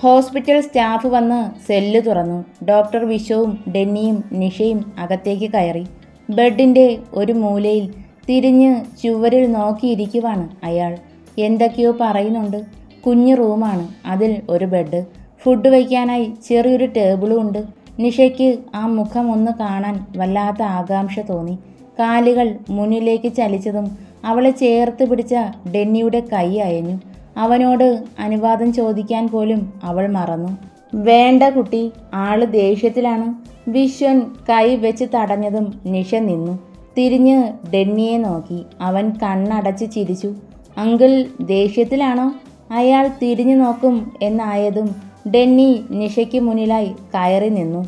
Hospital staff വന്ന് cell തുറന്നു. Doctor വിശ്വവും ഡെന്നിയും നിഷയും അകത്തേക്ക് കയറി. ബെഡിൻ്റെ ഒരു മൂലയിൽ തിരിഞ്ഞ് ചുവരിൽ നോക്കിയിരിക്കുവാണ് അയാൾ. എന്തൊക്കെയോ പറയുന്നുണ്ട്. കുഞ്ഞു റൂമാണ്, അതിൽ ഒരു ബെഡ്, ഫുഡ് വയ്ക്കാനായി ചെറിയൊരു ടേബിളും ഉണ്ട്. നിഷയ്ക്ക് ആ മുഖം ഒന്ന് കാണാൻ വല്ലാത്ത ആകാംക്ഷ തോന്നി. കാലുകൾ മുന്നിലേക്ക് ചലിച്ചതും അവളെ ചേർത്ത് പിടിച്ച ഡെന്നിയുടെ കൈ അയഞ്ഞു. അവനോട് അനുവാദം ചോദിക്കാൻ പോലും അവൾ മറന്നു. വേണ്ട കുട്ടി, ആള് ദേഷ്യത്തിലാണ്. വിശ്വൻ കൈ വെച്ച് തടഞ്ഞതും നിഷ നിന്നു. തിരിഞ്ഞ് ഡെന്നിയെ നോക്കി. അവൻ കണ്ണടച്ച് ചിരിച്ചു. അങ്കിൾ ദേഷ്യത്തിലാണോ? അയാൾ തിരിഞ്ഞു നോക്കും എന്നായതും ഡെന്നി നിഷയ്ക്ക് മുന്നിലായി കയറി നിന്നു.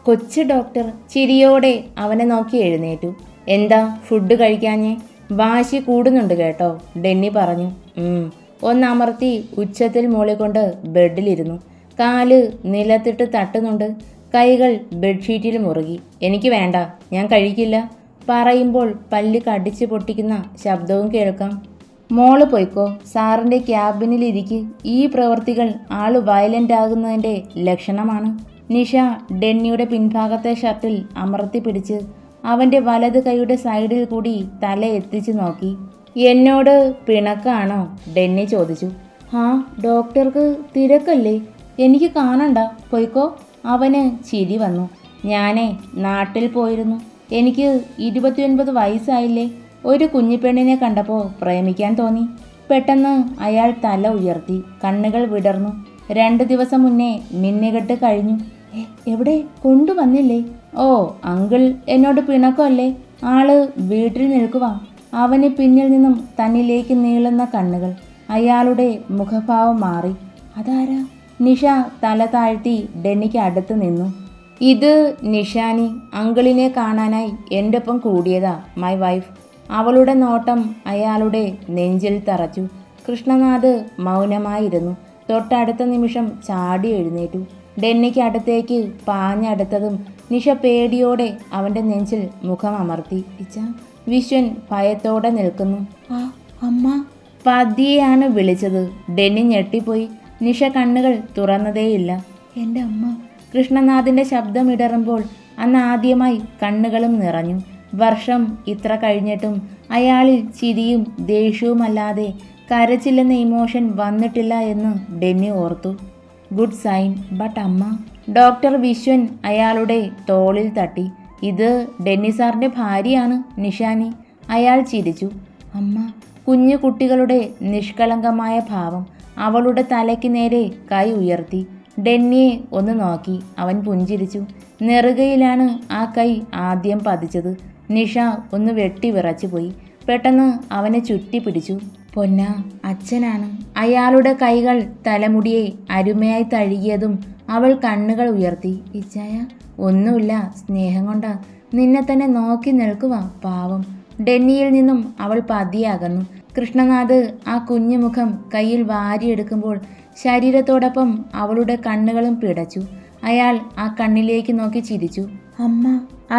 കൊച്ചു ഡോക്ടർ ചിരിയോടെ അവനെ നോക്കി എഴുന്നേറ്റു. എന്താ ഫുഡ് കഴിക്കാഞ്ഞേ? വാശി കൂടുന്നുണ്ട് കേട്ടോ, ഡെന്നി പറഞ്ഞു. ഒന്നമർത്തി ഉച്ചത്തിൽ മൂളിക്കൊണ്ട് ബെഡിലിരുന്നു. കാല് നിലത്തിട്ട് തട്ടുന്നുണ്ട്. കൈകൾ ബെഡ്ഷീറ്റിൽ മുറുകി. എനിക്ക് വേണ്ട, ഞാൻ കഴിക്കില്ല. പറയുമ്പോൾ പല്ല് കടിച്ച് പൊട്ടിക്കുന്ന ശബ്ദവും കേൾക്കാം. മോള് പോയിക്കോ, സാറിൻ്റെ ക്യാബിനിലിരിക്ക്. ഈ പ്രവൃത്തികൾ ആള് വയലൻ്റ് ആകുന്നതിൻ്റെ ലക്ഷണമാണ്. നിഷ ഡെന്നിയുടെ പിൻഭാഗത്തെ ഷർട്ടിൽ അമർത്തി പിടിച്ച് അവൻ്റെ വലത് കൈയുടെ സൈഡിൽ കൂടി തല എത്തിച്ചു നോക്കി. എന്നോട് പിണക്കാണോ? ഡെന്നി ചോദിച്ചു. ആ, ഡോക്ടർക്ക് തിരക്കല്ലേ, എനിക്ക് കാണണ്ട, പോയിക്കോ. അവന് ചിരി വന്നു. ഞാനേ നാട്ടിൽ പോയിരുന്നു. എനിക്ക് 29 വയസ്സായില്ലേ. ഒരു കുഞ്ഞിപ്പെണ്ണിനെ കണ്ടപ്പോൾ പ്രേമിക്കാൻ തോന്നി. പെട്ടെന്ന് അയാൾ തല ഉയർത്തി. കണ്ണുകൾ വിടർന്നു. 2 ദിവസം മുന്നേ മിന്നുകെട്ട് കഴിഞ്ഞു. എവിടെ കൊണ്ടുവന്നില്ലേ? ഓ, അങ്കിൾ എന്നോട് പിണക്കമല്ലേ? ആള് വീട്ടിൽ നിൽക്കുവാ. അവന് പിന്നിൽ നിന്നും തന്നിലേക്ക് നീളുന്ന കണ്ണുകൾ. അയാളുടെ മുഖഭാവം മാറി. അതാരാ? നിഷ തല താഴ്ത്തി ഡെന്നിക്ക് അടുത്ത് നിന്നു. ഇത് നിഷാനി, അങ്കിളിനെ കാണാനായി എൻ്റെ ഒപ്പം കൂടിയതാ, മൈ വൈഫ്. അവളുടെ നോട്ടം അയാളുടെ നെഞ്ചിൽ തറച്ചു. കൃഷ്ണനാഥ് മൗനമായിരുന്നു. തൊട്ടടുത്ത നിമിഷം ചാടി എഴുന്നേറ്റു. ഡെന്നിക്ക് അടുത്തേക്ക് പാഞ്ഞടുത്തതും നിഷ പേടിയോടെ അവൻ്റെ നെഞ്ചിൽ മുഖം അമർത്തി. വിശ്വൻ ഭയത്തോടെ നിൽക്കുന്നു. ആ, അമ്മ. പതിയെയാണ് വിളിച്ചത്. ഡെന്നി ഞെട്ടിപ്പോയി. നിഷ കണ്ണുകൾ തുറന്നതേയില്ല. എൻ്റെ അമ്മ. കൃഷ്ണനാഥിൻ്റെ ശബ്ദമിടറുമ്പോൾ അന്ന് ആദ്യമായി കണ്ണുകളും നിറഞ്ഞു. വർഷം ഇത്ര കഴിഞ്ഞിട്ടും അയാളിൽ ചിരിയും ദേഷ്യവുമല്ലാതെ കരച്ചില്ലെന്ന ഇമോഷൻ വന്നിട്ടില്ല എന്ന് ഡെന്നി ഓർത്തു. ഗുഡ് സൈൻ, ബട്ട് അമ്മ. ഡോക്ടർ വിശ്വൻ അയാളുടെ തോളിൽ തട്ടി. ഇത് ഡെന്നി സാറിൻ്റെ ഭാര്യയാണ്, നിഷാനി. അയാൾ ചിരിച്ചു. അമ്മ. കുഞ്ഞു കുട്ടികളുടെ നിഷ്കളങ്കമായ ഭാവം. അവളുടെ തലയ്ക്ക് നേരെ കൈ ഉയർത്തി. ഡെന്നിയെ ഒന്ന് നോക്കി. അവൻ പുഞ്ചിരിച്ചു. നെറുകയിലാണ് ആ കൈ ആദ്യം പതിച്ചത്. നിഷ ഒന്ന് വെട്ടി വിറച്ചു പോയി. പെട്ടെന്ന് അവനെ ചുറ്റി പിടിച്ചു. പൊന്ന അച്ഛനാണ്. അയാളുടെ കൈകൾ തലമുടിയെ അരുമയായി തഴുകിയതും അവൾ കണ്ണുകൾ ഉയർത്തി. ഇച്ചായ, ഒന്നുമില്ല, സ്നേഹം കൊണ്ടാ. നിന്നെ തന്നെ നോക്കി നിൽക്കുക, പാവം. ഡെന്നിയിൽ നിന്നും അവൾ പതിയാകുന്നു. കൃഷ്ണനാഥ് ആ കുഞ്ഞുമുഖം കയ്യിൽ വാരിയെടുക്കുമ്പോൾ ശരീരത്തോടൊപ്പം അവളുടെ കണ്ണുകളും പിടച്ചു. അയാൾ ആ കണ്ണിലേക്ക് നോക്കി ചിരിച്ചു. അമ്മ.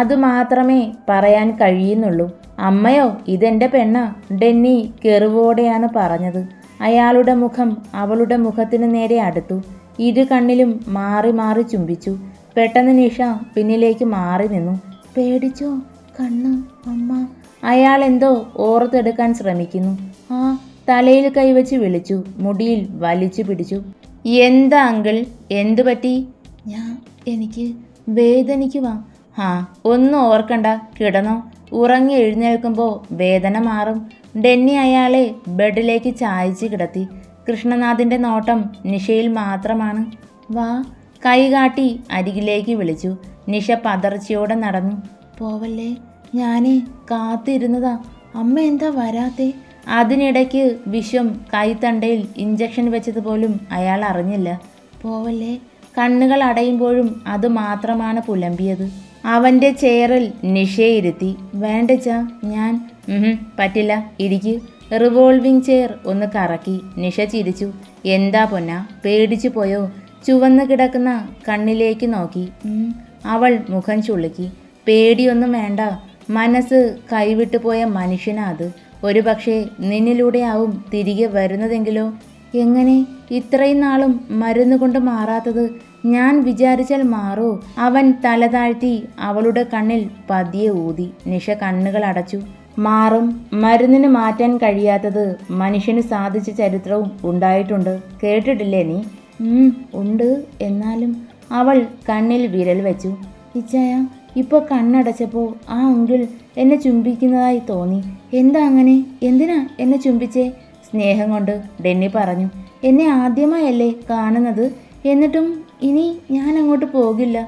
അതുമാത്രമേ പറയാൻ കഴിയുന്നുള്ളൂ. അമ്മയോ? ഇതെൻ്റെ പെണ്ണ, ഡെന്നി കെറുവോടെയാണ് പറഞ്ഞത്. അയാളുടെ മുഖം അവളുടെ മുഖത്തിന് നേരെ അടുത്തു. ഇരു കണ്ണിലും മാറി മാറി ചുംബിച്ചു. പെട്ടെന്ന് നിഷ പിന്നിലേക്ക് മാറി നിന്നു. പേടിച്ചോ കണ്ണ് അമ്മ? അയാൾ എന്തോ ഓർത്തെടുക്കാൻ ശ്രമിക്കുന്നു. ആ, തലയിൽ കൈവച്ച് വിളിച്ചു. മുടിയിൽ വലിച്ചു പിടിച്ചു. എന്താ അങ്കിൾ, എന്തു പറ്റി? എനിക്ക് വേദനിക്കുവാ. ആ, ഒന്നും ഓർക്കണ്ട, കിടന്നോ. ഉറങ്ങി എഴുന്നേൽക്കുമ്പോൾ വേദന മാറും. ഡെന്നി അയാളെ ബെഡിലേക്ക് ചായച്ച് കിടത്തി. കൃഷ്ണനാഥിൻ്റെ നോട്ടം നിഷയിൽ മാത്രമാണ്. വാ. കൈ കാട്ടി അരികിലേക്ക് വിളിച്ചു. നിഷ പതർച്ചയോടെ നടന്നു. പോവല്ലേ, ഞാനേ കാത്തിരുന്നതാ. അമ്മ എന്താ വരാത്തെ? അതിനിടയ്ക്ക് വിശ്വം കൈത്തണ്ടയിൽ ഇഞ്ചക്ഷൻ വെച്ചതുപോലും അയാൾ അറിഞ്ഞില്ല. പോവല്ലേ. കണ്ണുകൾ അടയുമ്പോഴും അതുമാത്രമാണ് പുലമ്പിയത്. അവൻ്റെ ചെയറിൽ നിഷയിരുത്തി. വേണ്ടച്ച, ഞാൻ. പറ്റില്ല, ഇരിക്ക്. റിവോൾവിംഗ് ചെയർ ഒന്ന് കറക്കി. നിഷ ചിരിച്ചു. എന്താ പൊന്ന, പേടിച്ചു പോയോ? ചുവന്ന് കിടക്കുന്ന കണ്ണിലേക്ക് നോക്കി. അവൾ മുഖം ചുളുക്കി. പേടിയൊന്നും വേണ്ട. മനസ്സ് കൈവിട്ടു പോയ മനുഷ്യനാ അത്. ഒരു പക്ഷേ നിന്നിലൂടെയാവും തിരികെ വരുന്നതെങ്കിലോ? എങ്ങനെ ഇത്രയും നാളും മരുന്ന് കൊണ്ട് മാറാത്തത്? ഞാൻ വിചാരിച്ചാൽ മാറൂ? അവൻ തല താഴ്ത്തി അവളുടെ കണ്ണിൽ പതിയെ ഊതി. നിഷ കണ്ണുകൾ അടച്ചു. മാറും. മരുന്നിന് മാറ്റാൻ കഴിയാത്തത് മനുഷ്യന് സാധിച്ച ചരിത്രവും ഉണ്ടായിട്ടുണ്ട്. കേട്ടിട്ടില്ലേ നീ? ഉണ്ട്. എന്നാലും. അവൾ കണ്ണിൽ വിരൽ വെച്ചു. ഇച്ചായ, ഇപ്പോൾ കണ്ണടച്ചപ്പോൾ ആ അങ്കിൾ എന്നെ ചുംബിക്കുന്നതായി തോന്നി. എന്താ അങ്ങനെ? എന്തിനാ എന്നെ ചുംബിച്ചേ? സ്നേഹം കൊണ്ട്, ഡെന്നി പറഞ്ഞു. എന്നെ ആദ്യമായല്ലേ കാണുന്നത്? എന്നിട്ടും ഇനി ഞാൻ അങ്ങോട്ട് പോകില്ല.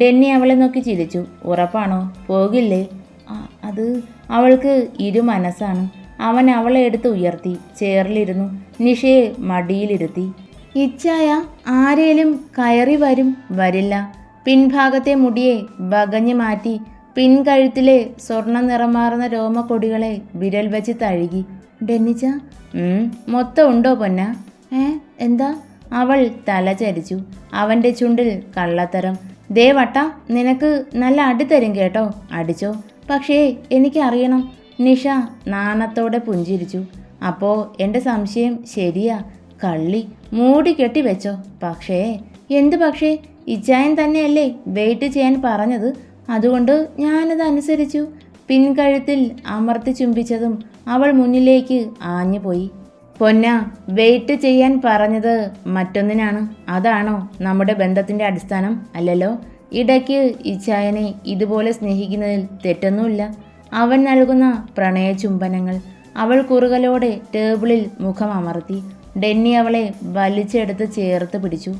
ഡെന്നി അവളെ നോക്കി ചിരിച്ചു. ഉറപ്പാണോ? പോകില്ലേ? അത് അവൾക്ക് ഇരു മനസ്സാണ്. അവൻ അവളെ എടുത്ത് ഉയർത്തി ചേറിലിരുന്നു. നിഷയെ മടിയിലിരുത്തി. ഇച്ചായ, ആരേലും കയറി വരും. വരില്ല. പിൻഭാഗത്തെ മുടിയെ വകഞ്ഞു മാറ്റി പിൻകഴുത്തിലെ സ്വർണ്ണ നിറമാർന്ന രോമക്കൊടികളെ വിരൽ വെച്ച് തഴുകി. ഡെന്നിച്ച, മൊത്തം ഉണ്ടോ പൊന്ന? എന്താ? അവൾ തല ചരിച്ചു. അവൻ്റെ ചുണ്ടിൽ കള്ളത്തരം. ദേ വട്ട, നിനക്ക് നല്ല അടി തരും കേട്ടോ. അടിച്ചോ. പക്ഷേ എനിക്കറിയണം. നിഷ നാണത്തോടെ പുഞ്ചിരിച്ചു. അപ്പോൾ എൻ്റെ സംശയം ശരിയാ. കള്ളി. മൂടി കെട്ടി വെച്ചോ. പക്ഷേ. എന്ത് പക്ഷേ? ഇച്ചായൻ തന്നെയല്ലേ വെയിറ്റ് ചെയ്യാൻ പറഞ്ഞത്. അതുകൊണ്ട് ഞാനത് അനുസരിച്ചു. പിൻകഴുത്തിൽ അമർത്തി ചുംബിച്ചതും അവൾ മുന്നിലേക്ക് ആഞ്ഞുപോയി. പൊന്ന, വെയിറ്റ് ചെയ്യാൻ പറഞ്ഞത് മറ്റൊന്നിനാണ്. അതാണോ നമ്മുടെ ബന്ധത്തിൻ്റെ അടിസ്ഥാനം? അല്ലല്ലോ. ഇടയ്ക്ക് ഇച്ചായനെ ഇതുപോലെ സ്നേഹിക്കുന്നതിൽ തെറ്റൊന്നുമില്ല. അവൻ നൽകുന്ന പ്രണയ ചുംബനങ്ങൾ. അവൾ കുറുകലോടെ ടേബിളിൽ മുഖം അമർത്തി. ഡെന്നി അവളെ വലിച്ചെടുത്ത് ചേർത്ത് പിടിച്ചു.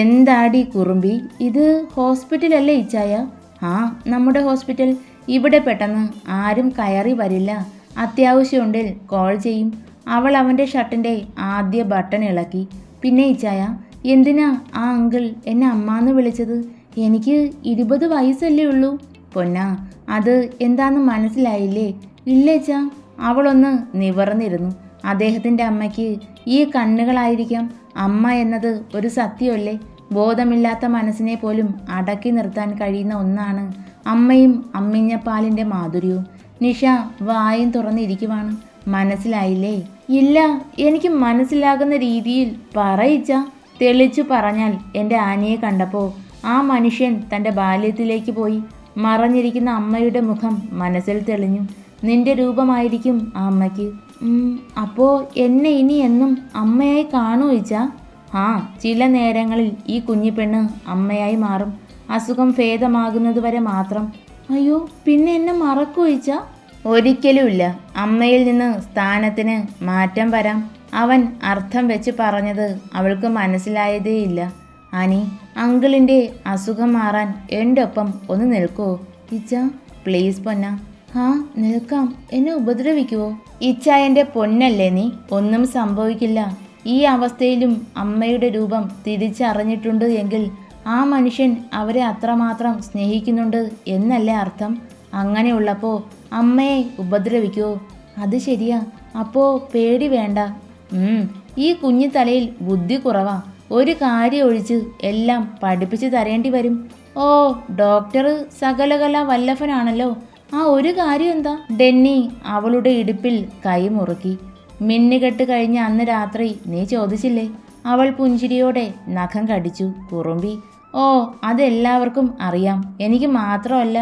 എന്താടി കുറുമ്പി, ഇത് ഹോസ്പിറ്റലല്ലേ ഇച്ചായ? നമ്മുടെ ഹോസ്പിറ്റൽ. ഇവിടെ പെട്ടെന്ന് ആരും കയറി വരില്ല. അത്യാവശ്യമുണ്ടിൽ കോൾ ചെയ്യും. അവൾ അവൻ്റെ ഷർട്ടിൻ്റെ ആദ്യ ബട്ടൺ ഇളക്കി. പിന്നെ ഇച്ചായ, എന്തിനാ ആ അങ്കിൾ എന്നെ അമ്മാന്ന് വിളിച്ചത്? എനിക്ക് 20 വയസ്സല്ലേ ഉള്ളൂ. പൊന്ന, അത് എന്താന്ന് മനസ്സിലായില്ലേ? ഇല്ലേച്ചാ. അവളൊന്ന് നിവർന്നിരുന്നു. അദ്ദേഹത്തിൻ്റെ അമ്മയ്ക്ക് ഈ കണ്ണുകളായിരിക്കാം. അമ്മ എന്നത് ഒരു സത്യമല്ലേ? ബോധമില്ലാത്ത മനസ്സിനെ പോലും അടക്കി നിർത്താൻ കഴിയുന്ന ഒന്നാണ് അമ്മയും അമ്മിഞ്ഞപ്പാലിൻ്റെ മാധുര്യവും. നിഷ വായും തുറന്നിരിക്കുവാണ്. മനസ്സിലായില്ലേ? ഇല്ല, എനിക്ക് മനസ്സിലാകുന്ന രീതിയിൽ പറയിച്ച. തെളിച്ചു പറഞ്ഞാൽ, എൻ്റെ ആനിയെ കണ്ടപ്പോൾ ആ മനുഷ്യൻ തൻ്റെ ബാല്യത്തിലേക്ക് പോയി. മറഞ്ഞിരിക്കുന്ന അമ്മയുടെ മുഖം മനസ്സിൽ തെളിഞ്ഞു. നിന്റെ രൂപമായിരിക്കും ആ അമ്മയ്ക്ക്. അപ്പോൾ എന്നെ ഇനി എന്നും അമ്മയായി കാണുവച്ച? ചില നേരങ്ങളിൽ ഈ കുഞ്ഞിപ്പെണ്ണ് അമ്മയായി മാറും. അസുഖം ഭേദമാകുന്നത് വരെ മാത്രം. അയ്യോ, പിന്നെ എന്നെ മറക്കുവച്ച? ഒരിക്കലുമില്ല. അമ്മയിൽ നിന്ന് സ്ഥാനത്തിന് മാറ്റം വരാം. അവൻ അർത്ഥം വെച്ച് പറഞ്ഞത് അവൾക്ക് മനസ്സിലായതേയില്ല. അനി, അങ്കിളിൻ്റെ അസുഖം മാറാൻ എൻ്റെ ഒപ്പം ഒന്ന് നിൽക്കുമോ? ഇച്ച, പ്ലീസ് പൊന്ന. നിൽക്കാം. എന്നെ ഉപദ്രവിക്കുവോ? ഇച്ചായൻ്റെ പൊന്നല്ലേ നീ. ഒന്നും സംഭവിക്കില്ല. ഈ അവസ്ഥയിലും അമ്മയുടെ രൂപം തിരിച്ചറിഞ്ഞിട്ടുണ്ട് എങ്കിൽ ആ മനുഷ്യൻ അവരെ അത്രമാത്രം സ്നേഹിക്കുന്നുണ്ട് എന്നല്ലേ അർത്ഥം? അങ്ങനെയുള്ളപ്പോൾ അമ്മയെ ഉപദ്രവിക്കുമോ? അത് ശരിയാ. അപ്പോൾ പേടി വേണ്ട. ഈ കുഞ്ഞു തലയിൽ ബുദ്ധി കുറവാ. ഒരു കാര്യം ഒഴിച്ച് എല്ലാം പഠിപ്പിച്ചു തരേണ്ടി വരും. ഡോക്ടർ സകലകല വല്ലഭനാണല്ലോ. ഒരു കാര്യം എന്താ? ഡെന്നി അവളുടെ ഇടുപ്പിൽ കൈ മുറുക്കി. മിന്നുകെട്ട് കഴിഞ്ഞ അന്ന് രാത്രി നീ ചോദിച്ചില്ലേ? അവൾ പുഞ്ചിരിയോടെ നഖം കടിച്ചു. കുറുമ്പി. അതെല്ലാവർക്കും അറിയാം. എനിക്ക് മാത്രമല്ല.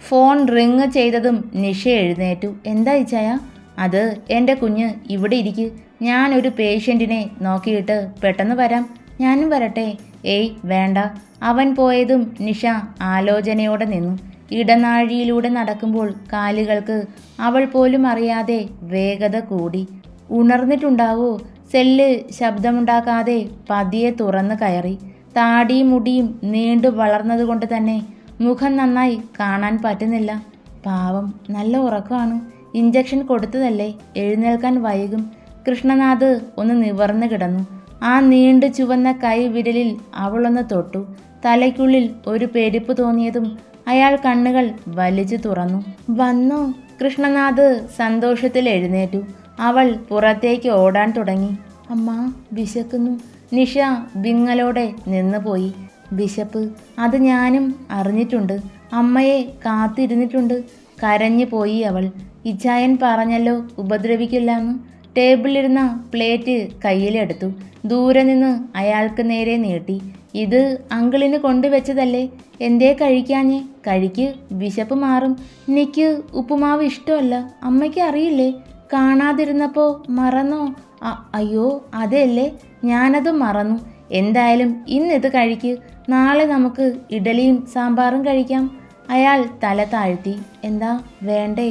ഫോൺ റിങ് ചെയ്തതും നിഷ എഴുന്നേറ്റു. എന്താ ഇച്ചായ? അത് എൻ്റെ കുഞ്ഞ് ഇവിടെ ഇരിക്ക്. ഞാനൊരു പേഷ്യൻറ്റിനെ നോക്കിയിട്ട് പെട്ടെന്ന് വരാം. ഞാനും വരട്ടെ? വേണ്ട. അവൻ പോയതും നിഷ ആലോചനയോടെ നിന്നു. ഇടനാഴിയിലൂടെ നടക്കുമ്പോൾ കാലുകൾക്ക് അവൾ പോലും അറിയാതെ വേഗത കൂടി. ഉണർന്നിട്ടുണ്ടാവോ? സെല്ല് ശബ്ദമുണ്ടാക്കാതെ പതിയെ തുറന്ന് കയറി. താടിയും മുടിയും നീണ്ടു വളർന്നതുകൊണ്ട് തന്നെ മുഖം നന്നായി കാണാൻ പറ്റുന്നില്ല. പാവം, നല്ല ഉറക്കമാണ്. ഇഞ്ചക്ഷൻ കൊടുത്തതല്ലേ, എഴുന്നേൽക്കാൻ വൈകും. കൃഷ്ണനാഥ് ഒന്ന് നിവർന്നു കിടന്നു. ആ നീണ്ടു ചുവന്ന കൈ വിരലിൽ അവളൊന്ന് തൊട്ടു. തലയ്ക്കുള്ളിൽ ഒരു പെരുപ്പ് തോന്നിയതും അയാൾ കണ്ണുകൾ വലിച്ചു തുറന്നു. വന്നോ? കൃഷ്ണനാഥ് സന്തോഷത്തിൽ എഴുന്നേറ്റു. അവൾ പുറത്തേക്ക് ഓടാൻ തുടങ്ങി. അമ്മ, വിശക്കുന്നു. നിഷ വിങ്ങലോടെ നിന്നുപോയി. വിശപ്പ്, അത് ഞാനും അറിഞ്ഞിട്ടുണ്ട്. അമ്മയെ കാത്തിരുന്നിട്ടുണ്ട്. കരഞ്ഞു പോയി അവൾ. ഇച്ചായൻ പറഞ്ഞല്ലോ ഉപദ്രവിക്കില്ലെന്ന്. ടേബിളിലിരുന്ന പ്ലേറ്റ് കയ്യിലെടുത്തു. ദൂരെ നിന്ന് അയാൾക്ക് നേരെ നീട്ടി. ഇത് അങ്കിളിന് കൊണ്ടുവച്ചതല്ലേ, എന്തേ കഴിക്കാഞ്ഞേ? കഴിക്ക്, വിശപ്പ് മാറും. എനിക്ക് ഉപ്പുമാവ് ഇഷ്ടമല്ല, അമ്മയ്ക്ക് അറിയില്ലേ? കാണാതിരുന്നപ്പോൾ മറന്നോ? അയ്യോ അതെയല്ലേ, ഞാനത് മറന്നു. എന്തായാലും ഇന്നിത് കഴിക്ക്, നാളെ നമുക്ക് ഇഡലിയും സാമ്പാറും കഴിക്കാം. അയാൾ തല താഴ്ത്തി. എന്താ വേണ്ടേ?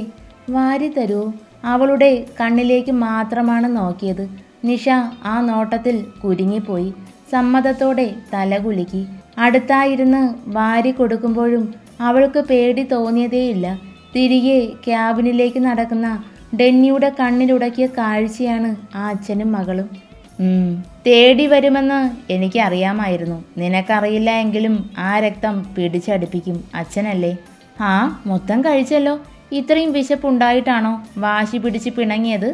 വാരി തരുമോ? അവളുടെ കണ്ണിലേക്ക് മാത്രമാണ് നോക്കിയത്. നിഷ ആ നോട്ടത്തിൽ കുരുങ്ങിപ്പോയി. സമ്മതത്തോടെ തല കുലുക്കി. അടുത്തായിരുന്ന് വാരി കൊടുക്കുമ്പോഴും അവൾക്ക് പേടി തോന്നിയതേയില്ല. തിരികെ ക്യാബിനിലേക്ക് നടക്കുന്ന ഡെന്നിയുടെ കണ്ണിലുടക്കിയ കാഴ്ചയാണ് ആ അച്ഛനും മകളും. തേടി വരുമെന്ന് എനിക്കറിയാമായിരുന്നു. നിനക്കറിയില്ല എങ്കിലും ആ രക്തം പിടിച്ചടുപ്പിക്കും അച്ഛനല്ലേ? മൊത്തം കഴിച്ചല്ലോ. ഇത്രയും വിശപ്പുണ്ടായിട്ടാണോ വാശി പിടിച്ച് പിണങ്ങിയത്?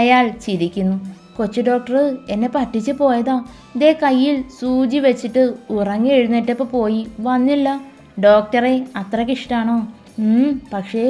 അയാൾ ചിരിക്കുന്നു. കൊച്ചു ഡോക്ടർ എന്നെ പറ്റിച്ച് പോയതാ. ദേ കയ്യിൽ സൂചി വെച്ചിട്ട് ഉറങ്ങി എഴുന്നേറ്റപ്പോൾ പോയി, വന്നില്ല. ഡോക്ടറെ അത്രയ്ക്കിഷ്ടാണോ? പക്ഷേ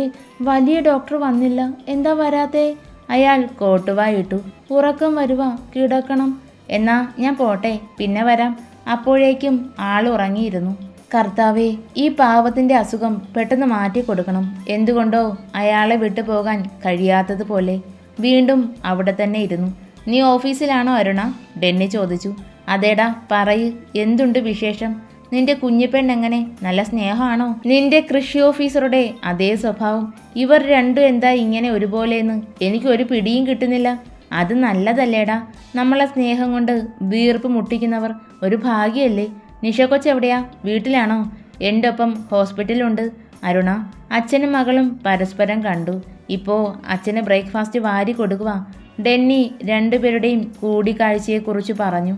വലിയ ഡോക്ടർ വന്നില്ല. എന്താ വരാത്തേ? അയാൾ കോട്ടുവായിട്ടു. ഉറക്കം വരുവാ, കിടക്കണം. എന്നാ ഞാൻ പോട്ടെ, പിന്നെ വരാം. അപ്പോഴേക്കും ആൾ ഉറങ്ങിയിരുന്നു. കർത്താവേ, ഈ പാവത്തിൻ്റെ അസുഖം പെട്ടെന്ന് മാറ്റി കൊടുക്കണം. എന്തുകൊണ്ടോ അയാളെ വിട്ടു പോകാൻ കഴിയാത്തതുപോലെ. വീണ്ടും അവിടെ തന്നെ ഇരുന്നു. നീ ഓഫീസിലാണോ അരുണ? ഡെന്നി ചോദിച്ചു. അതേടാ, പറയ്, എന്തുണ്ട് വിശേഷം? നിന്റെ കുഞ്ഞിപ്പെണ്ണെങ്ങനെ? നല്ല സ്നേഹമാണോ? നിന്റെ കൃഷി ഓഫീസറുടെ അതേ സ്വഭാവം. ഇവർ രണ്ടും എന്താ ഇങ്ങനെ ഒരുപോലെയെന്ന് എനിക്കൊരു പിടിയും കിട്ടുന്നില്ല. അത് നല്ലതല്ലേടാ. നമ്മളെ സ്നേഹം കൊണ്ട് വീർപ്പ് മുട്ടിക്കുന്നവർ ഒരു ഭാഗ്യമല്ലേ. നിഷ കൊച്ചെവിടെയാ? വീട്ടിലാണോ? എൻ്റെ ഒപ്പം ഹോസ്പിറ്റലുണ്ട്. അരുണ, അച്ഛനും മകളും പരസ്പരം കണ്ടു. ഇപ്പോൾ അച്ഛന് ബ്രേക്ക്ഫാസ്റ്റ് വാരി കൊടുക്കുക. ഡെന്നി രണ്ടുപേരുടെയും കൂടിക്കാഴ്ചയെക്കുറിച്ച് പറഞ്ഞു.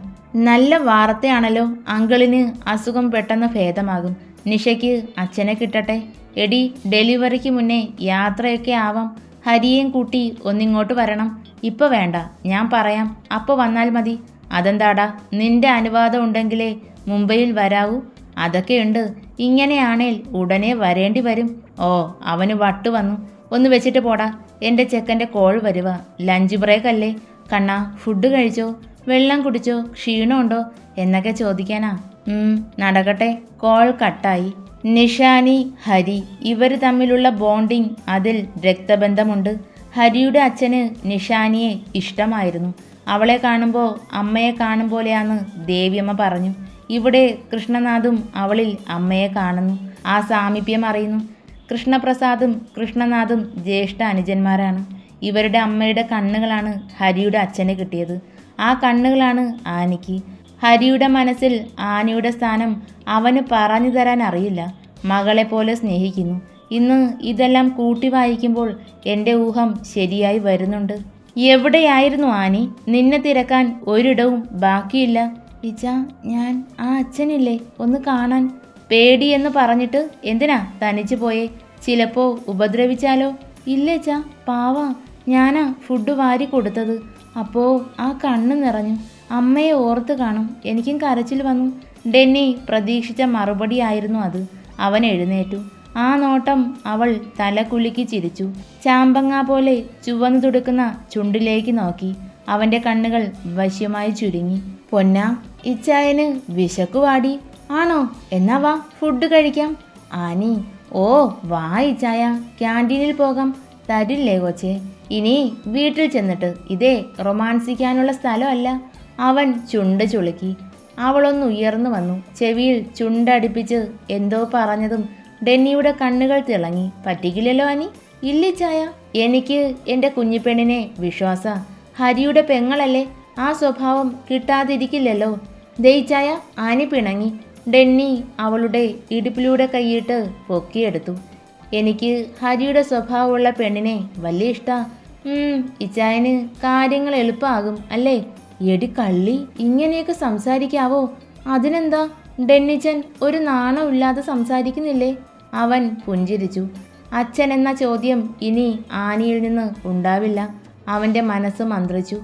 നല്ല വാർത്തയാണല്ലോ. അങ്കിളിന് അസുഖം പെട്ടെന്ന് ഭേദമാകും. നിഷയ്ക്ക് അച്ഛനെ കിട്ടട്ടെ. എടി, ഡെലിവറിക്ക് മുന്നേ യാത്രയൊക്കെ ആവാം. ഹരിയേയും കൂട്ടി ഒന്നിങ്ങോട്ട് വരണം. ഇപ്പോൾ വേണ്ട, ഞാൻ പറയാം, അപ്പോൾ വന്നാൽ മതി. അതെന്താടാ? നിന്റെ അനുവാദം ഉണ്ടെങ്കിലേ മുംബൈയിൽ വരാവൂ. അതൊക്കെയുണ്ട്. ഇങ്ങനെയാണേൽ ഉടനെ വരേണ്ടി വരും. അവന് വട്ടു വന്നു. ഒന്ന് വെച്ചിട്ട് പോടാ. എൻ്റെ ചെക്കൻ്റെ കോൾ വരുക. ലഞ്ച് ബ്രേക്ക് അല്ലേ? കണ്ണാ, ഫുഡ് കഴിച്ചോ? വെള്ളം കുടിച്ചോ? ക്ഷീണമുണ്ടോ എന്നൊക്കെ ചോദിക്കാനാ. നടക്കട്ടെ. കോൾ കട്ടായി. നിഷാനി, ഹരി, ഇവർ തമ്മിലുള്ള ബോണ്ടിങ്, അതിൽ രക്തബന്ധമുണ്ട്. ഹരിയുടെ അച്ഛന് നിഷാനിയെ ഇഷ്ടമായിരുന്നു. അവളെ കാണുമ്പോൾ അമ്മയെ കാണും പോലെയാന്ന് ദേവിയമ്മ പറഞ്ഞു. ഇവിടെ കൃഷ്ണനാഥും അവളിൽ അമ്മയെ കാണുന്നു. ആ സാമീപ്യം അറിയുന്നു. കൃഷ്ണപ്രസാദും കൃഷ്ണനാഥും ജ്യേഷ്ഠ അനുജന്മാരാണ്. ഇവരുടെ അമ്മയുടെ കണ്ണുകളാണ് ഹരിയുടെ അച്ഛന് കിട്ടിയത്. ആ കണ്ണുകളാണ് ആനിക്ക്. ഹരിയുടെ മനസ്സിൽ ആനിയുടെ സ്ഥാനം അവന് പറഞ്ഞു തരാൻ അറിയില്ല. മകളെ പോലെ സ്നേഹിക്കുന്നു. ഇന്ന് ഇതെല്ലാം കൂട്ടി വായിക്കുമ്പോൾ എൻ്റെ ഊഹം ശരിയായി വരുന്നുണ്ട്. എവിടെയായിരുന്നു ആനി? നിന്നെ തിരക്കാൻ ഒരിടവും ബാക്കിയില്ല. ഇച്ച, ഞാൻ ആ അച്ഛനില്ലേ ഒന്ന് കാണാൻ. പേടിയെന്ന് പറഞ്ഞിട്ട് എന്തിനാ തനിച്ചു പോയേ? ചിലപ്പോൾ ഉപദ്രവിച്ചാലോ? ഇല്ലേച്ച, പാവാ. ഞാനാ ഫുഡ് വാരി കൊടുത്തത്. അപ്പോൾ ആ കണ്ണ് നിറഞ്ഞു. അമ്മയെ ഓർത്ത് കാണും. എനിക്കും കരച്ചിൽ വന്നു. ഡെന്നി പ്രതീക്ഷിച്ച മറുപടിയായിരുന്നു അത്. അവൻ എഴുന്നേറ്റു. ആ നോട്ടം അവൾ തല കുലുക്കി ചിരിച്ചു. ചാമ്പങ്ങ പോലെ ചുവന്നു തുടുക്കുന്ന ചുണ്ടിലേക്ക് നോക്കി. അവൻ്റെ കണ്ണുകൾ വശ്യമായി ചുരുങ്ങി. പൊന്നാ, ഇച്ചായന് വിശക്കുവാടി. ആണോ? എന്നാ വാ, ഫുഡ് കഴിക്കാം. ആനി, വാ ഇച്ചായ, ക്യാൻറ്റീനിൽ പോകാം. തരില്ലേ കൊച്ചേ? ഇനി വീട്ടിൽ ചെന്നിട്ട്. ഇതേ റൊമാൻസിക്കാനുള്ള സ്ഥലമല്ല. അവൻ ചുണ്ട് ചുളുക്കി. അവളൊന്ന് ഉയർന്നു വന്നു. ചെവിയിൽ ചുണ്ടടിപ്പിച്ച് എന്തോ പറഞ്ഞതും ഡെന്നിയുടെ കണ്ണുകൾ തിളങ്ങി. പറ്റിക്കില്ലല്ലോ ആനി? ഇല്ലിച്ചായ, എനിക്ക് എൻ്റെ കുഞ്ഞിപ്പെണ്ണിനെ വിശ്വാസ. ഹരിയുടെ പെങ്ങളല്ലേ, ആ സ്വഭാവം കിട്ടാതിരിക്കില്ലല്ലോ. ദയിച്ചായ, ആനി പിണങ്ങി. ഡെന്നി അവളുടെ ഇടുപ്പിലൂടെ കൈയിട്ട് പൊക്കിയെടുത്തു. എനിക്ക് ഹരിയുടെ സ്വഭാവമുള്ള പെണ്ണിനെ വലിയ ഇഷ്ടാ. ഇച്ചായന് കാര്യങ്ങൾ എളുപ്പമാകും അല്ലേ? എടി കള്ളി, ഇങ്ങനെയൊക്കെ സംസാരിക്കാവോ? അതിനെന്താ? ഡെന്നിച്ചൻ ഒരു നാണമില്ലാതെ സംസാരിക്കുന്നില്ലേ? അവൻ പുഞ്ചിരിച്ചു. അച്ഛൻ എന്ന ചോദ്യം ഇനി ആനിയിൽ നിന്ന് ഉണ്ടാവില്ല. അവൻ്റെ മനസ്സ് മന്ത്രിച്ചു.